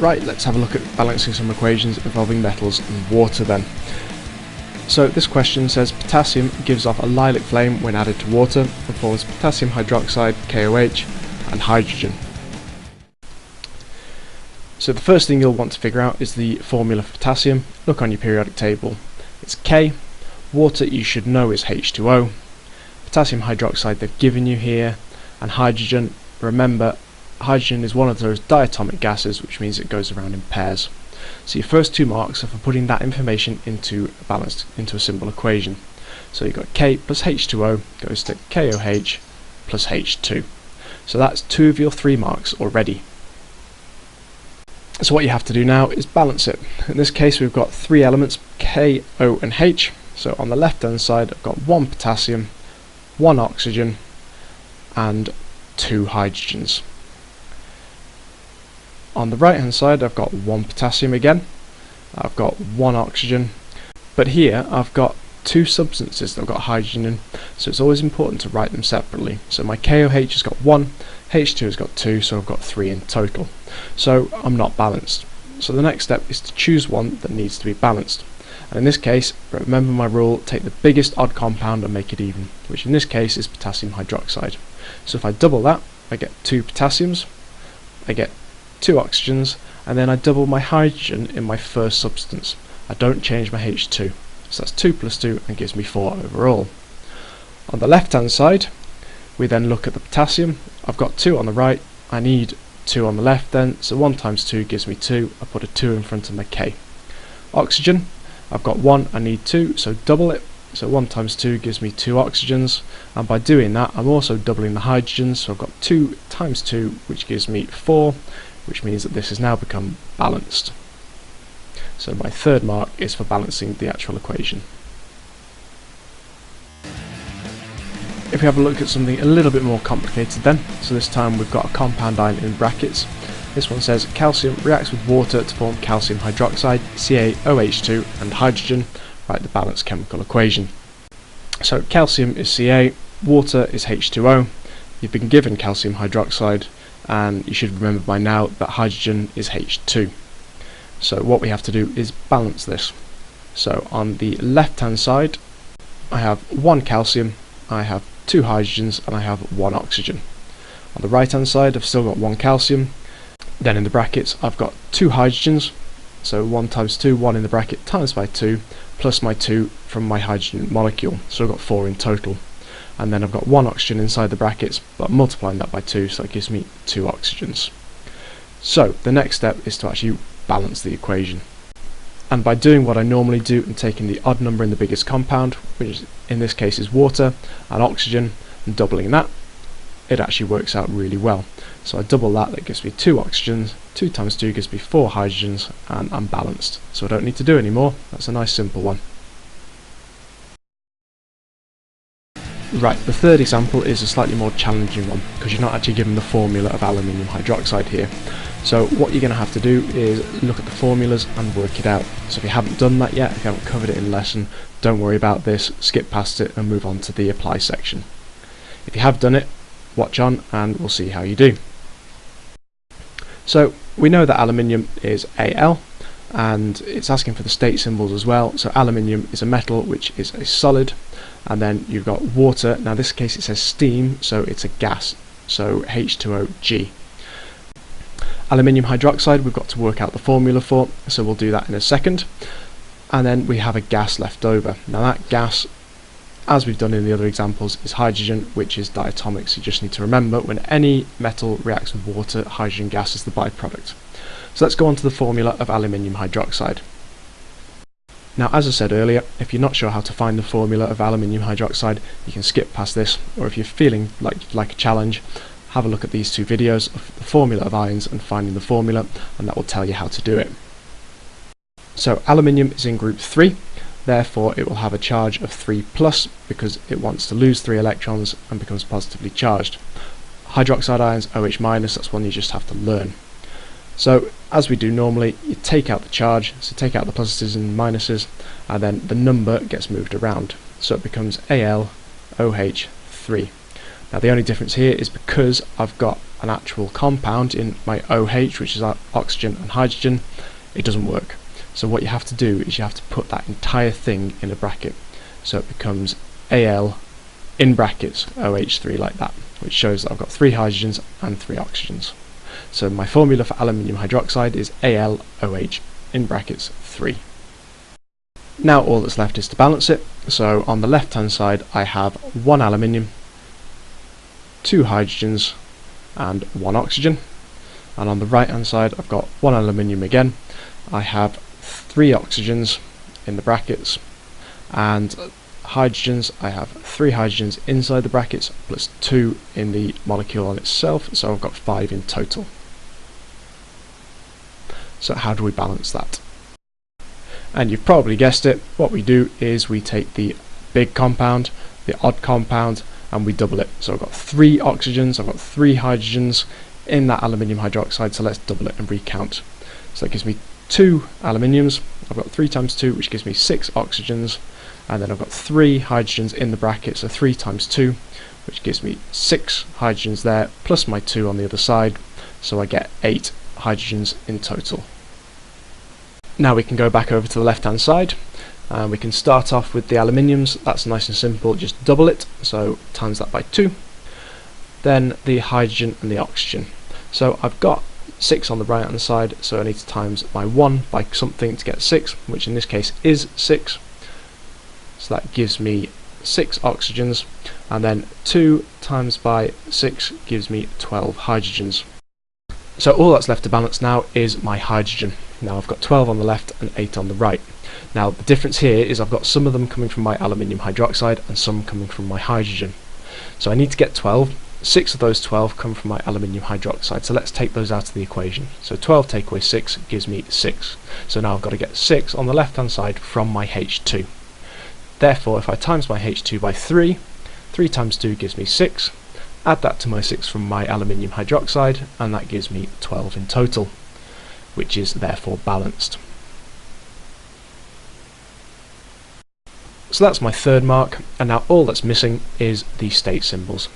Right, let's have a look at balancing some equations involving metals and water then. So this question says potassium gives off a lilac flame when added to water and forms potassium hydroxide, KOH, and hydrogen. So the first thing you'll want to figure out is the formula for potassium. Look on your periodic table. It's K, water you should know is H2O, potassium hydroxide they've given you here, and hydrogen, remember hydrogen is one of those diatomic gases, which means it goes around in pairs. So your first 2 marks are for putting that information into a simple equation. So you've got K plus H2O goes to KOH plus H2. So that's 2 of your 3 marks already. So what you have to do now is balance it. In this case we've got 3 elements, K, O and H. So on the left hand side I've got 1 potassium, 1 oxygen and 2 hydrogens. On the right hand side I've got 1 potassium again, I've got 1 oxygen, but here I've got 2 substances that I've got hydrogen in, so it's always important to write them separately. So my KOH has got 1, H2 has got 2, so I've got 3 in total. So I'm not balanced. So the next step is to choose one that needs to be balanced. And in this case, remember my rule, take the biggest odd compound and make it even, which in this case is potassium hydroxide. So if I double that, I get 2 potassiums, I get 2 oxygens, and then I double my hydrogen in my first substance. I don't change my H2. So that's 2 plus 2 and gives me 4 overall. On the left hand side, we then look at the potassium. I've got 2 on the right, I need 2 on the left then, so 1 times 2 gives me 2. I put a 2 in front of my K. Oxygen, I've got 1, I need 2, so double it. So 1 times 2 gives me 2 oxygens, and by doing that I'm also doubling the hydrogens, so I've got 2 times 2 which gives me 4, which means that this has now become balanced. So my 3rd mark is for balancing the actual equation. If we have a look at something a little bit more complicated then, so this time we've got a compound ion in brackets. This one says calcium reacts with water to form calcium hydroxide, CaOH2 and hydrogen. Write the balanced chemical equation. So calcium is Ca, water is H2O, you've been given calcium hydroxide, and you should remember by now that hydrogen is H2. So what we have to do is balance this. So on the left hand side I have 1 calcium, I have 2 hydrogens and I have 1 oxygen. On the right hand side I've still got 1 calcium, then in the brackets I've got 2 hydrogens, so 1 times 2, 1 in the bracket times by 2, plus my 2 from my hydrogen molecule, so I've got 4 in total. And then I've got 1 oxygen inside the brackets, but I'm multiplying that by 2, so that gives me 2 oxygens. So the next step is to actually balance the equation. And by doing what I normally do and taking the odd number in the biggest compound, which in this case is water, and oxygen, and doubling that, it actually works out really well. So I double that gives me 2 oxygens, 2 times 2 gives me 4 hydrogens, and I'm balanced. So I don't need to do any more, that's a nice simple one. Right, the 3rd example is a slightly more challenging one, because you're not actually given the formula of aluminium hydroxide here. So what you're going to have to do is look at the formulas and work it out. So if you haven't done that yet, if you haven't covered it in lesson, don't worry about this, skip past it and move on to the apply section. If you have done it, watch on and we'll see how you do. So we know that aluminium is Al, and it's asking for the state symbols as well. So aluminium is a metal which is a solid, and then you've got water. Now in this case it says steam, so it's a gas, so H2OG. Aluminium hydroxide we've got to work out the formula for, so we'll do that in a second. And then we have a gas left over. Now that gas, as we've done in the other examples, is hydrogen, which is diatomic, so you just need to remember when any metal reacts with water, hydrogen gas is the byproduct. So let's go on to the formula of aluminium hydroxide. Now as I said earlier, if you're not sure how to find the formula of aluminium hydroxide, you can skip past this, or if you're feeling like a challenge, have a look at these 2 videos of the formula of ions and finding the formula, and that will tell you how to do it. So aluminium is in group 3, therefore it will have a charge of 3 plus because it wants to lose 3 electrons and becomes positively charged. Hydroxide ions, OH minus, that's one you just have to learn. So as we do normally, you take out the charge, so take out the pluses and minuses, and then the number gets moved around, so it becomes AlOH3. Now the only difference here is because I've got an actual compound in my OH, which is oxygen and hydrogen, it doesn't work. So what you have to do is you have to put that entire thing in a bracket. So it becomes Al in brackets OH3 like that, which shows that I've got 3 hydrogens and 3 oxygens. So my formula for aluminium hydroxide is AlOH in brackets 3. Now all that's left is to balance it. So on the left hand side I have 1 aluminium, 2 hydrogens and 1 oxygen, and on the right hand side I've got 1 aluminium again. I have 3 oxygens in the brackets, and hydrogens, I have 3 hydrogens inside the brackets plus 2 in the molecule on itself, so I've got 5 in total. So how do we balance that? And you've probably guessed it, what we do is we take the big compound, the odd compound, and we double it. So I've got 3 oxygens, I've got 3 hydrogens in that aluminium hydroxide, so let's double it and recount. So that gives me 2 aluminiums, I've got 3 times 2, which gives me 6 oxygens, and then I've got 3 hydrogens in the bracket, so 3 times 2, which gives me 6 hydrogens there, plus my 2 on the other side, so I get 8 hydrogens in total. Now we can go back over to the left hand side, and we can start off with the aluminiums. That's nice and simple, just double it, so times that by 2. Then the hydrogen and the oxygen. So I've got 6 on the right hand side, so I need to times by 1 by something to get 6, which in this case is 6. So that gives me 6 oxygens, and then 2 times by 6 gives me 12 hydrogens. So all that's left to balance now is my hydrogen. Now I've got 12 on the left and 8 on the right. Now the difference here is I've got some of them coming from my aluminium hydroxide and some coming from my hydrogen. So I need to get 12. 6 of those 12 come from my aluminium hydroxide, so let's take those out of the equation. So 12 take away 6 gives me 6. So now I've got to get 6 on the left hand side from my H2. Therefore if I times my H2 by 3, 3 times 2 gives me 6. Add that to my 6 from my aluminium hydroxide, and that gives me 12 in total, which is therefore balanced. So that's my third mark, and now all that's missing is the state symbols.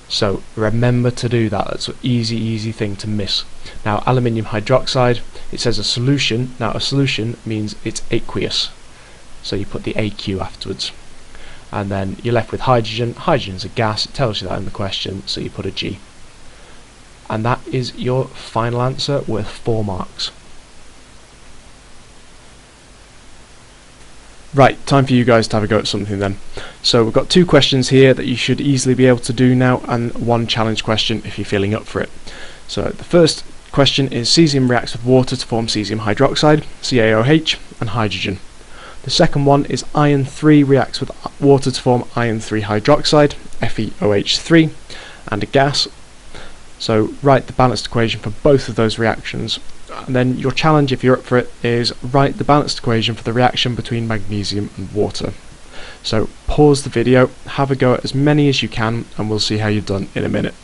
So remember to do that, that's an easy thing to miss. Now aluminium hydroxide, it says a solution. Now a solution means it's aqueous, so you put the AQ afterwards. And then you're left with hydrogen. Hydrogen's a gas, it tells you that in the question, so you put a G. And that is your final answer with 4 marks. Right, time for you guys to have a go at something then. So we've got 2 questions here that you should easily be able to do now, and 1 challenge question if you're feeling up for it. So the first question is cesium reacts with water to form cesium hydroxide, CaOH, and hydrogen. The second one is iron 3 reacts with water to form iron 3 hydroxide, FeOH3, and a gas. So write the balanced equation for both of those reactions, and then your challenge, if you're up for it, is write the balanced equation for the reaction between magnesium and water. So pause the video, have a go at as many as you can, and we'll see how you've done in a minute.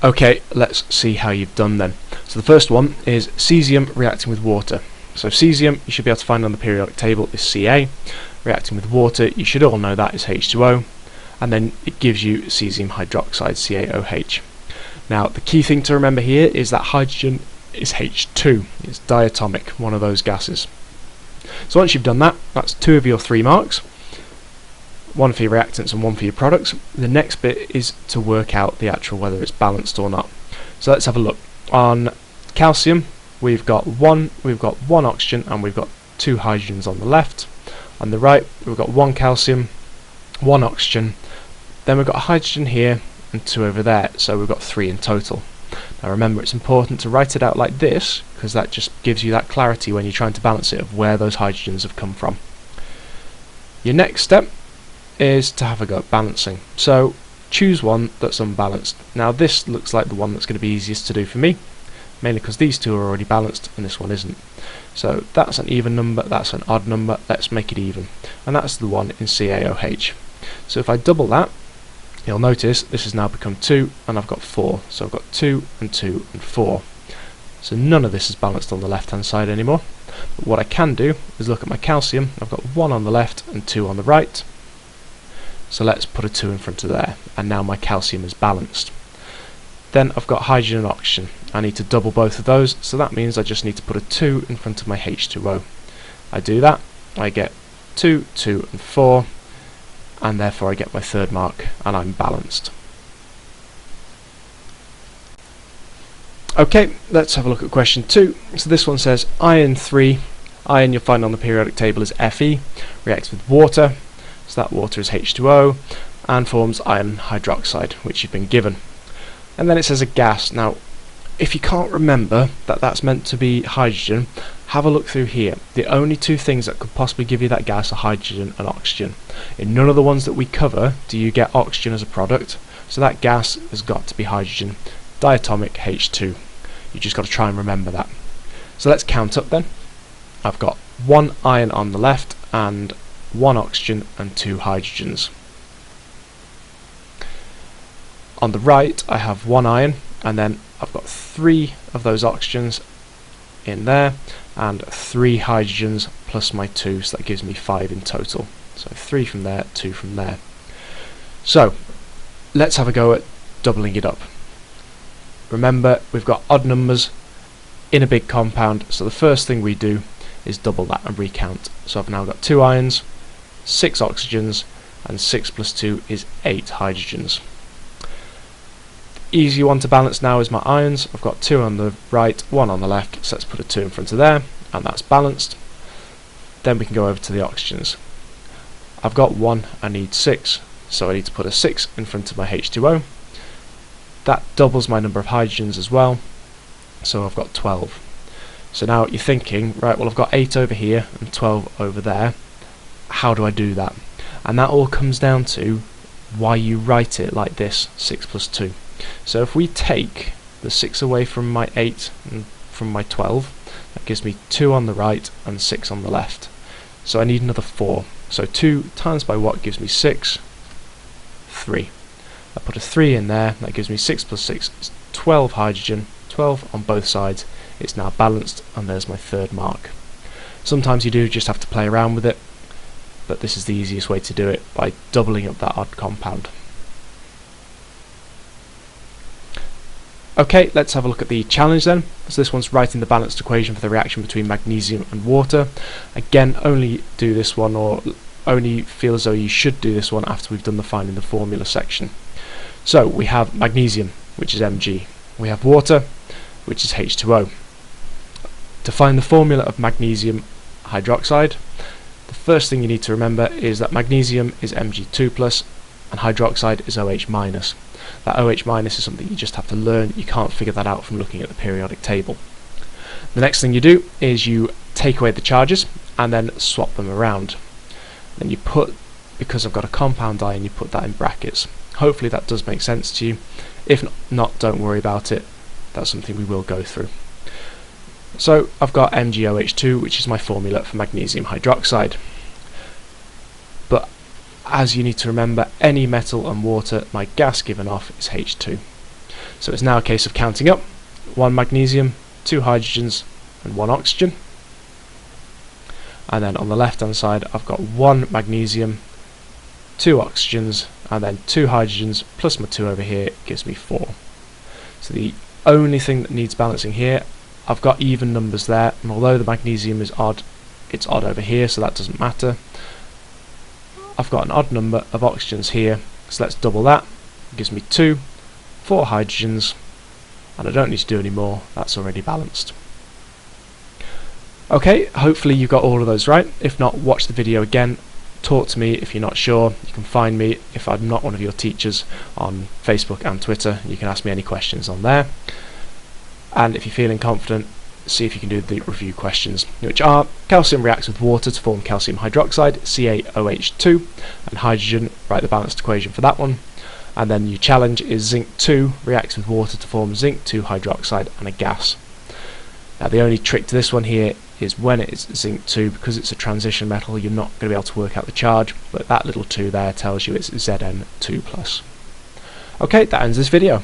Okay, let's see how you've done then. So the first one is cesium reacting with water. So cesium, you should be able to find on the periodic table, is Ca. Reacting with water, you should all know that is H2O. And then it gives you cesium hydroxide, CaOH. Now the key thing to remember here is that hydrogen is H2. It's diatomic, one of those gases. So once you've done that, that's 2 of your 3 marks. 1 for your reactants and 1 for your products. The next bit is to work out the actual whether it's balanced or not. So let's have a look. On calcium, we've got one oxygen and we've got 2 hydrogens on the left. On the right, we've got 1 calcium, 1 oxygen, then we've got a hydrogen here and 2 over there, so we've got 3 in total. Now remember, it's important to write it out like this, because that just gives you that clarity when you're trying to balance it of where those hydrogens have come from. Your next step is to have a go at balancing. So choose one that's unbalanced. Now this looks like the one that's going to be easiest to do for me, mainly because these 2 are already balanced and this one isn't. So that's an even number, that's an odd number, let's make it even. And that's the one in CaOH. So if I double that, you'll notice this has now become 2 and I've got 4. So I've got 2 and 2 and 4. So none of this is balanced on the left hand side anymore. But what I can do is look at my calcium. I've got 1 on the left and 2 on the right. so let's put a 2 in front of there, and now my calcium is balanced. Then I've got hydrogen and oxygen. I need to double both of those, so that means I just need to put a 2 in front of my H2O. I do that, I get 2, 2 and 4, and therefore I get my third mark, and I'm balanced. Okay, let's have a look at question 2. So this one says iron 3, iron you'll find on the periodic table is Fe, reacts with water, so that water is H2O, and forms iron hydroxide, which you've been given. And then it says a gas. Now, if you can't remember that that's meant to be hydrogen, have a look through here. The only two things that could possibly give you that gas are hydrogen and oxygen. In none of the ones that we cover do you get oxygen as a product, so that gas has got to be hydrogen, diatomic H2. You just got to try and remember that. So let's count up then. I've got 1 iron on the left and 1 oxygen and 2 hydrogens. On the right I have 1 iron, and then I've got 3 of those oxygens in there and 3 hydrogens plus my 2, so that gives me 5 in total. So 3 from there, 2 from there. So let's have a go at doubling it up. Remember, we've got odd numbers in a big compound, so the first thing we do is double that and recount. So I've now got 2 irons, 6 oxygens, and 6 plus 2 is 8 hydrogens. Easy one to balance now is my ions. I've got 2 on the right, 1 on the left, so let's put a 2 in front of there, and that's balanced. Then we can go over to the oxygens. I've got 1, I need 6, so I need to put a 6 in front of my H2O. That doubles my number of hydrogens as well, so I've got 12. So now you're thinking, right, well I've got 8 over here and 12 over there. How do I do that? And that all comes down to why you write it like this, 6 plus 2. So if we take the 6 away from my 8 and from my 12, that gives me 2 on the right and 6 on the left. So I need another 4. So 2 times by what gives me 6? 3. I put a 3 in there, that gives me 6 plus 6 is 12 hydrogen, 12 on both sides. It's now balanced, and there's my third mark. Sometimes you do just have to play around with it, but this is the easiest way to do it, by doubling up that odd compound. Okay, let's have a look at the challenge then. So this one's writing the balanced equation for the reaction between magnesium and water. Again, only do this one, or only feel as though you should do this one after we've done the finding the formula section. So we have magnesium, which is Mg. We have water, which is H2O. To find the formula of magnesium hydroxide, the first thing you need to remember is that magnesium is Mg2+, and hydroxide is OH-. That OH- is something you just have to learn. You can't figure that out from looking at the periodic table. The next thing you do is you take away the charges and then swap them around. Then you put, because I've got a compound ion, you put that in brackets. Hopefully that does make sense to you. If not, don't worry about it. That's something we will go through. So I've got MgOH2, which is my formula for magnesium hydroxide. But as you need to remember, any metal and water, my gas given off is H2. So it's now a case of counting up. 1 magnesium, 2 hydrogens and 1 oxygen. And then on the left hand side I've got 1 magnesium, 2 oxygens, and then 2 hydrogens plus my 2 over here gives me 4. So the only thing that needs balancing here, I've got even numbers there, and although the magnesium is odd, it's odd over here, so that doesn't matter. I've got an odd number of oxygens here, so let's double that. It gives me 2, 4 hydrogens, and I don't need to do any more, that's already balanced. Okay, hopefully you got all of those right. If not, watch the video again. Talk to me if you're not sure. You can find me, if I'm not one of your teachers, on Facebook and Twitter. You can ask me any questions on there. And if you're feeling confident, see if you can do the review questions, which are: calcium reacts with water to form calcium hydroxide, CaOH2, and hydrogen, write the balanced equation for that one. And then your challenge is zinc 2 reacts with water to form zinc 2 hydroxide and a gas. Now the only trick to this one here is when it's zinc 2, because it's a transition metal, you're not going to be able to work out the charge, but that little 2 there tells you it's Zn2+. Okay, that ends this video.